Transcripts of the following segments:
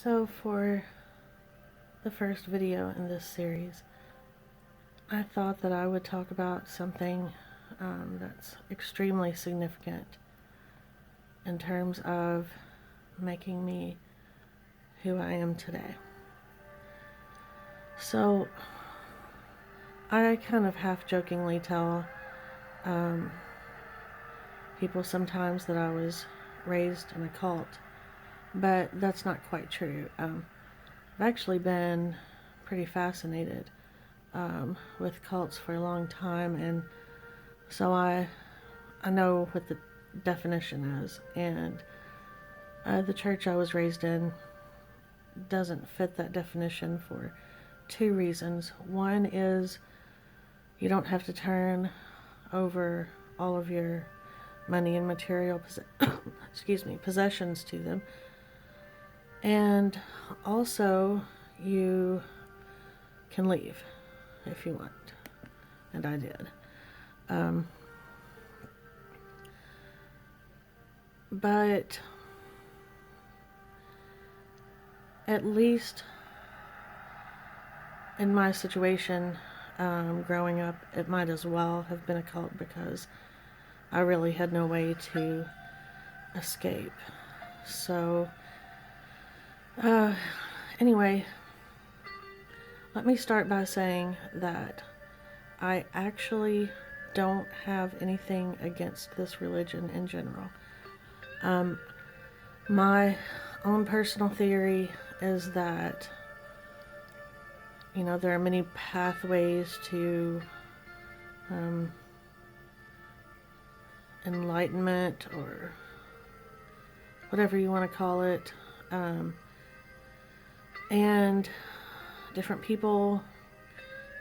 So for the first video in this series, I thought that I would talk about something that's extremely significant in terms of making me who I am today. So I kind of half-jokingly tell people sometimes that I was raised in a cult, but that's not quite true. I've actually been pretty fascinated with cults for a long time, and so I know what the definition is, and the church I was raised in doesn't fit that definition for two reasons. One is you don't have to turn over all of your money and material possessions to them, and also you can leave if you want, and I did. But at least in my situation, growing up, it might as well have been a cult because I really had no way to escape. So, anyway, let me start by saying that I actually don't have anything against this religion in general. My own personal theory is that, there are many pathways to enlightenment, or whatever you want to call it, and different people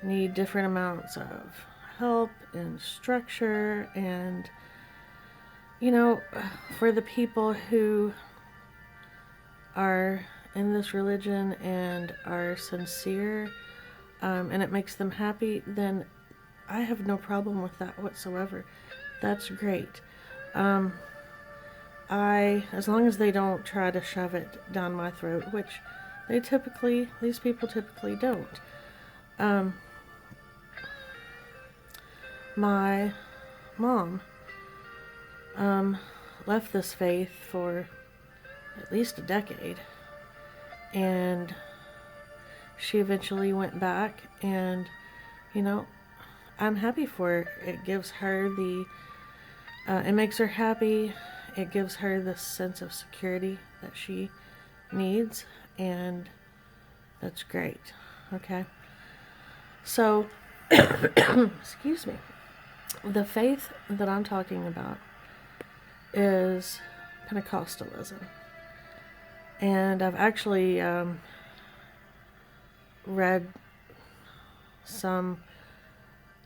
need different amounts of help and structure, and for the people who are in this religion and are sincere, and it makes them happy, then I have no problem with that whatsoever. That's great. As long as they don't try to shove it down my throat, which these people typically don't. My mom left this faith for at least a decade, and she eventually went back, and I'm happy for her. It gives her it makes her happy. It gives her the sense of security that she needs, and that's great. Okay, so excuse me, the faith that I'm talking about is Pentecostalism, and I've actually read some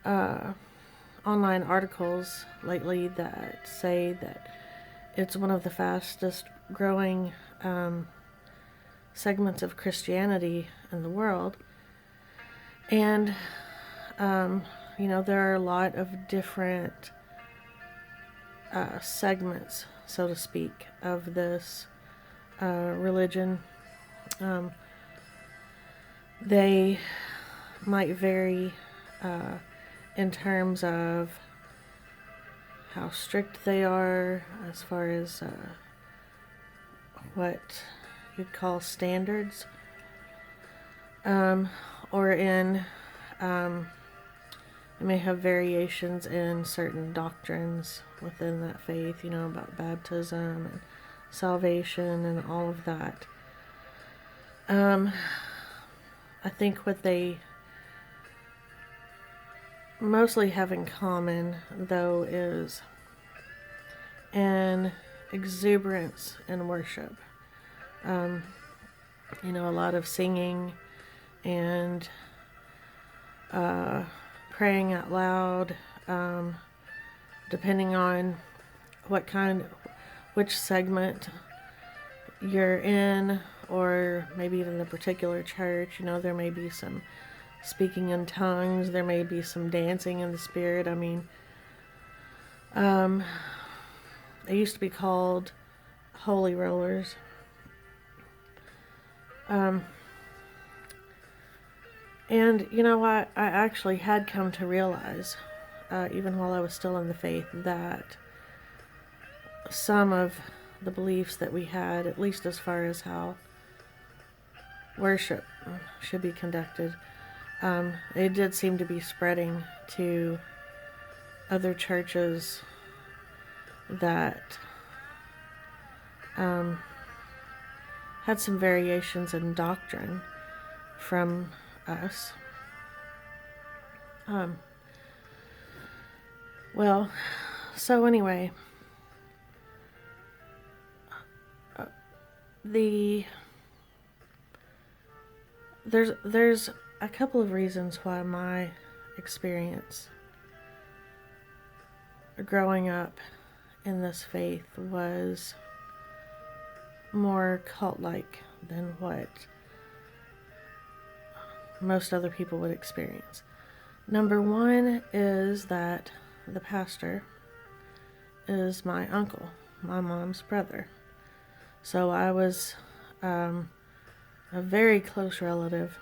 online articles lately that say that it's one of the fastest growing segments of Christianity in the world, and there are a lot of different segments, so to speak, of this religion. They might vary in terms of how strict they are as far as what you'd call standards, or in they may have variations in certain doctrines within that faith, about baptism and salvation and all of that. I think what they mostly have in common, though, is an exuberance in worship. A lot of singing and praying out loud, depending on which segment you're in, or maybe even the particular church. There may be some speaking in tongues, there may be some dancing in the spirit. They used to be called holy rollers, Um, and, you know, I actually had come to realize, even while I was still in the faith, that some of the beliefs that we had, at least as far as how worship should be conducted, it did seem to be spreading to other churches that had some variations in doctrine from us. Well, so anyway, there's a couple of reasons why my experience growing up in this faith was more cult-like than what most other people would experience. Number one is that the pastor is my uncle, my mom's brother. So I was a very close relative.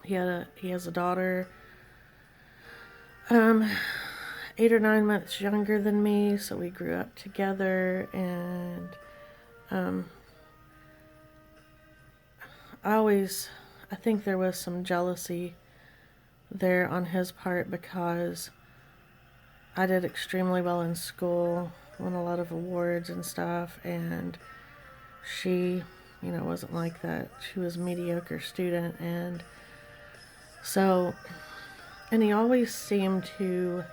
He has a daughter 8 or 9 months younger than me, so we grew up together, and I think there was some jealousy there on his part because I did extremely well in school, won a lot of awards and stuff, and she, wasn't like that. She was a mediocre student, and he always seemed to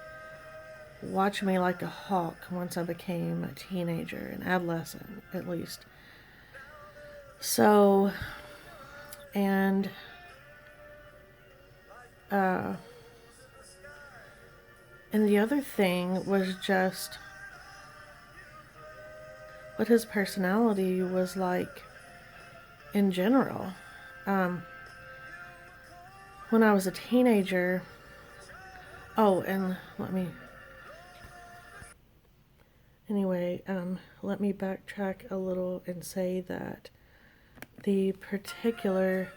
watch me like a hawk once I became a teenager, an adolescent at least. So, and the other thing was just what his personality was like in general. When I was a teenager, let me backtrack a little and say that the particular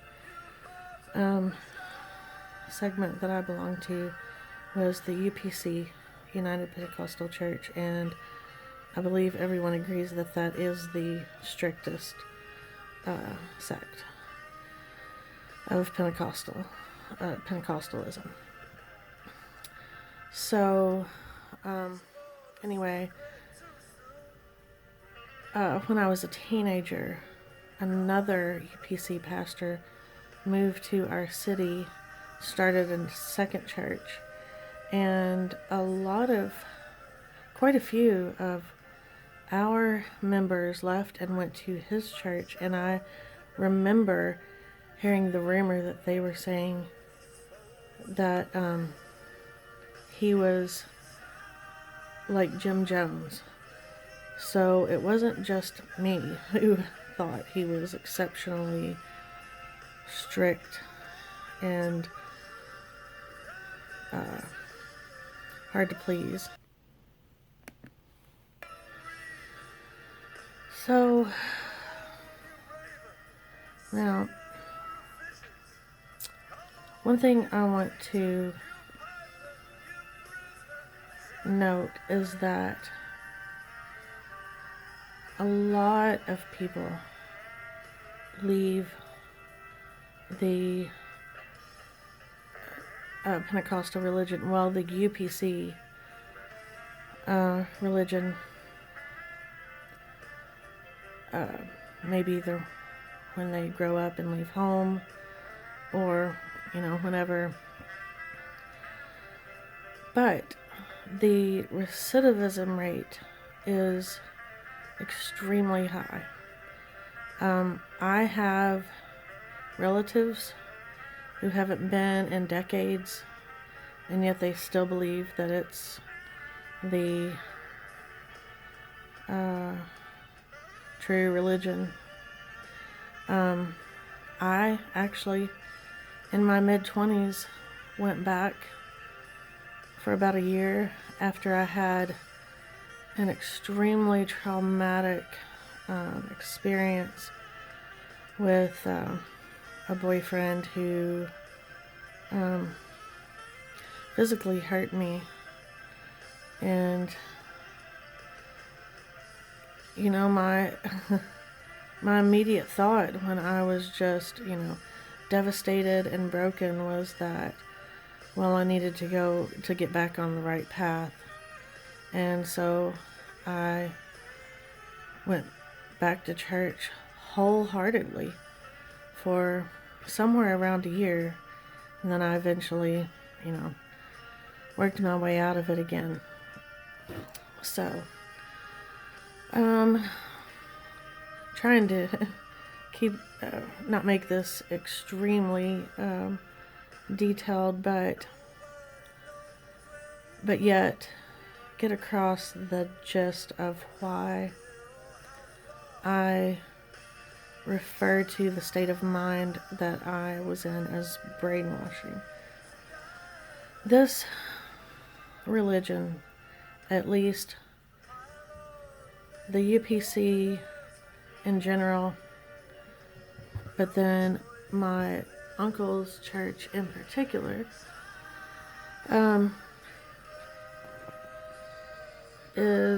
segment that I belonged to was the UPC, United Pentecostal Church, and I believe everyone agrees that that is the strictest sect of Pentecostalism. So, when I was a teenager, another UPC pastor moved to our city, started a second church, and quite a few of our members left and went to his church, and I remember hearing the rumor that they were saying that he was like Jim Jones. So it wasn't just me who thought he was exceptionally strict and hard to please. So now, one thing I want to note is that a lot of people leave the Pentecostal religion, the UPC religion, maybe either when they grow up and leave home, or, whenever. But the recidivism rate is extremely high. I have relatives who haven't been in decades, and yet they still believe that it's the true religion. I actually, in my mid-20s, went back for about a year after I had an extremely traumatic experience with a boyfriend who physically hurt me. And you know, my my immediate thought when I was just, devastated and broken was that, well, I needed to go to get back on the right path. And so I went back to church wholeheartedly for somewhere around a year. And then I eventually, worked my way out of it again. So, trying to keep, not make this extremely detailed, but yet get across the gist of why I refer to the state of mind that I was in as brainwashing. This religion, at least the UPC in general, but then my uncle's church in particular, is